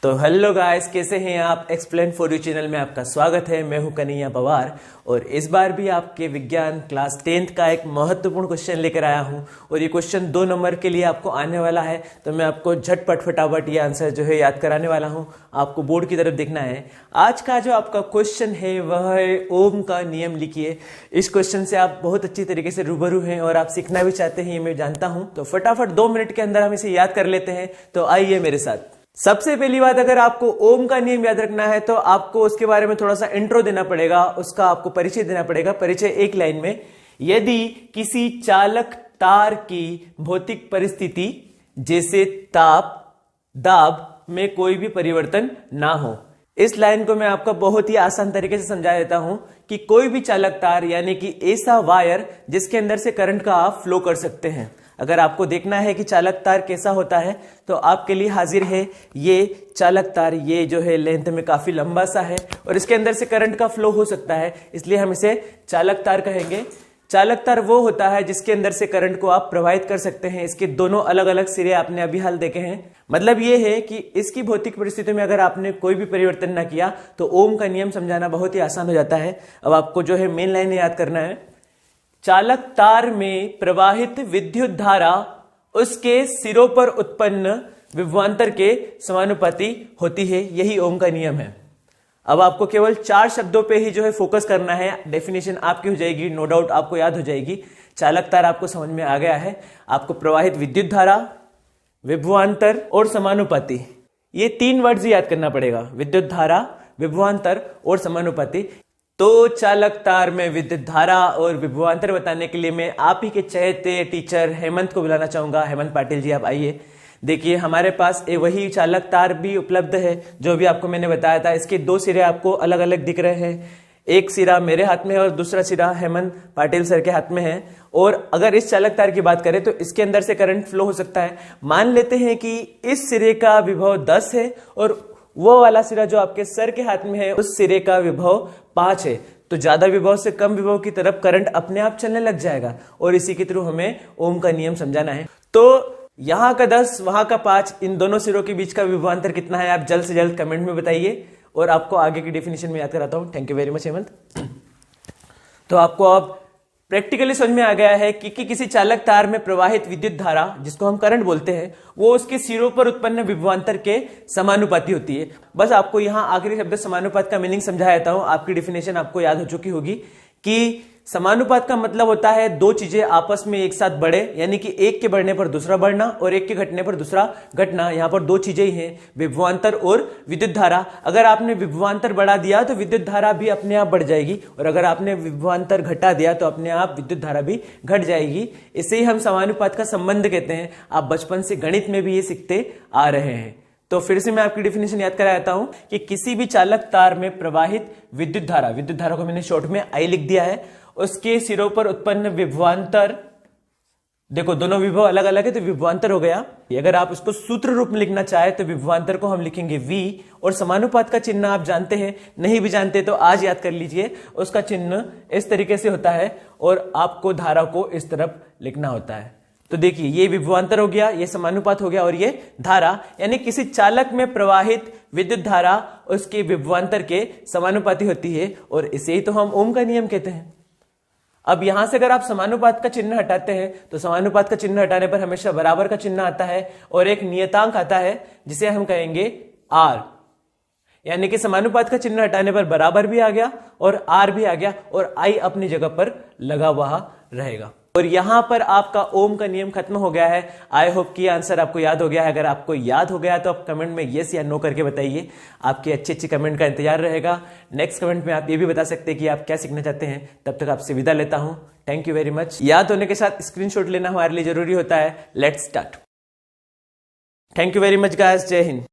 तो hello guys, कैसे हैं आप। एक्सप्लेन फॉर यू चैनल में आपका स्वागत है। मैं हूं कन्हैया पवार और इस बार भी आपके विज्ञान क्लास 10th का एक महत्वपूर्ण क्वेश्चन लेकर आया हूं और ये क्वेश्चन 2 नंबर के लिए आपको आने वाला है। तो मैं आपको झटपट फटाफट ये आंसर जो है याद कराने वाला हूं। आपको बोर्ड की तरफ देखना है। आज का जो आपका क्वेश्चन है वह है ओम का नियम लिखिए। इस क्वेश्चन से आप बहुत अच्छी तरीके से रूबरू हैं और आप सीखना भी चाहते हैं, ये मैं जानता हूं। तो फटाफट 2 मिनट के अंदर हम इसे याद कर लेते हैं। तो आइए मेरे साथ। सबसे पहली बात, अगर आपको ओम का नियम याद रखना है तो आपको उसके बारे में थोड़ा सा इंट्रो देना पड़ेगा, उसका आपको परिचय देना पड़ेगा। परिचय एक लाइन में, यदि किसी चालक तार की भौतिक परिस्थिति जैसे ताप, दाब में कोई भी परिवर्तन ना हो। इस लाइन को मैं आपको बहुत ही आसान तरीके से समझा देता हूं कि कोई भी चालक तार यानी कि ऐसा वायर जिसके अंदर से करंट का आप फ्लो कर सकते हैं। अगर आपको देखना है कि चालक तार कैसा होता है तो आपके लिए हाजिर है ये चालक तार। ये जो है लेंथ में काफी लंबा सा है और इसके अंदर से करंट का फ्लो हो सकता है, इसलिए हम इसे चालक तार कहेंगे। चालक तार वो होता है जिसके अंदर से करंट को आप प्रवाहित कर सकते हैं। इसके दोनों अलग अलग सिरे आपने अभी हाल देखे हैं। मतलब ये है कि इसकी भौतिक परिस्थिति में अगर आपने कोई भी परिवर्तन ना किया तो ओम का नियम समझाना बहुत ही आसान हो जाता है। अब आपको जो है मेन लाइन याद करना है। चालक तार में प्रवाहित विद्युत धारा उसके सिरों पर उत्पन्न विभवांतर के समानुपाती होती है। यही ओम का नियम है। अब आपको केवल 4 शब्दों पे ही जो है फोकस करना है। डेफिनेशन आपकी हो जाएगी, नो डाउट आपको याद हो जाएगी। चालक तार आपको समझ में आ गया है। आपको प्रवाहित विद्युत धारा, विभवांतर और समानुपाती, ये 3 वर्ड्स याद करना पड़ेगा। विद्युत धारा, विभवांतर और समानुपाती। तो चालक तार में विद्युत धारा और विभवांतर बताने के लिए मैं आप ही के चहेते टीचर हेमंत को बुलाना चाहूंगा। हेमंत पाटिल जी, आप आइए। देखिए, हमारे पास वही चालक तार भी उपलब्ध है जो भी आपको मैंने बताया था। इसके 2 सिरे आपको अलग अलग दिख रहे हैं। एक सिरा मेरे हाथ में है और दूसरा सिरा हेमंत पाटिल सर के हाथ में है। और अगर इस चालक तार की बात करें तो इसके अंदर से करंट फ्लो हो सकता है। मान लेते हैं कि इस सिरे का विभव 10 है और वो वाला सिरा जो आपके सर के हाथ में है उस सिरे का विभव 5 है। तो ज्यादा विभव से कम विभव की तरफ करंट अपने आप चलने लग जाएगा और इसी के थ्रू हमें ओम का नियम समझाना है। तो यहां का 10, वहां का 5, इन दोनों सिरों के बीच का विभवांतर कितना है आप जल्द से जल्द कमेंट में बताइए और आपको आगे की डेफिनेशन में याद कराता हूं। Thank you very much Hemant. तो आपको अब प्रैक्टिकली समझ में आ गया है कि किसी चालक तार में प्रवाहित विद्युत धारा, जिसको हम करंट बोलते हैं, वो उसके सिरों पर उत्पन्न विभवांतर के समानुपाती होती है। बस आपको यहां आखिरी शब्द समानुपात का मीनिंग समझा देता हूं। आपकी डेफिनेशन आपको याद हो चुकी होगी कि समानुपात का मतलब होता है 2 चीजें आपस में एक साथ बढ़े, यानी कि एक के बढ़ने पर दूसरा बढ़ना और एक के घटने पर दूसरा घटना। यहां पर 2 चीजें ही हैं, विभवांतर और विद्युत धारा। अगर आपने विभवांतर बढ़ा दिया तो विद्युत धारा भी अपने आप बढ़ जाएगी और अगर आपने विभवांतर घटा दिया तो अपने आप विद्युत धारा भी घट जाएगी। इसे ही हम समानुपात का संबंध कहते हैं। आप बचपन से गणित में भी ये सीखते आ रहे हैं। तो फिर से मैं आपकी डेफिनेशन याद कराता हूं कि किसी भी चालक तार में प्रवाहित विद्युत धारा को मैंने शॉर्ट में आई लिख दिया है, उसके सिरों पर उत्पन्न विभवांतर, देखो दोनों विभव अलग अलग है तो विभवांतर हो गया। अगर आप उसको सूत्र रूप में लिखना चाहे तो विभवांतर को हम लिखेंगे V और समानुपात का चिन्ह आप जानते हैं, नहीं भी जानते तो आज याद कर लीजिए। उसका चिन्ह इस तरीके से होता है और आपको धारा को इस तरफ लिखना होता है। तो देखिए, ये विभवांतर हो गया, ये समानुपात हो गया और ये धारा, यानी किसी चालक में प्रवाहित विद्युत धारा उसके विभवांतर के समानुपाती होती है और इसे ही तो हम ओम का नियम कहते हैं। अब यहां से अगर आप समानुपात का चिन्ह हटाते हैं तो समानुपात का चिन्ह हटाने पर हमेशा बराबर का चिन्ह आता है और एक नियतांक आता है जिसे हम कहेंगे R, यानी कि समानुपात का चिन्ह हटाने पर बराबर भी आ गया और R भी आ गया और I अपनी जगह पर लगा हुआ रहेगा। और यहां पर आपका ओम का नियम खत्म हो गया है। आई होप कि आंसर आपको याद हो गया है। अगर आपको याद हो गया तो आप कमेंट में यस या नो करके बताइए। आपके अच्छे कमेंट का इंतजार रहेगा। नेक्स्ट कमेंट में आप ये भी बता सकते हैं कि आप क्या सीखना चाहते हैं। तब तक आपसे विदा लेता हूं। Thank you very much. याद होने के साथ स्क्रीनशॉट लेना हमारे लिए जरूरी होता है। Let's start. Thank you very much guys. जय हिंद।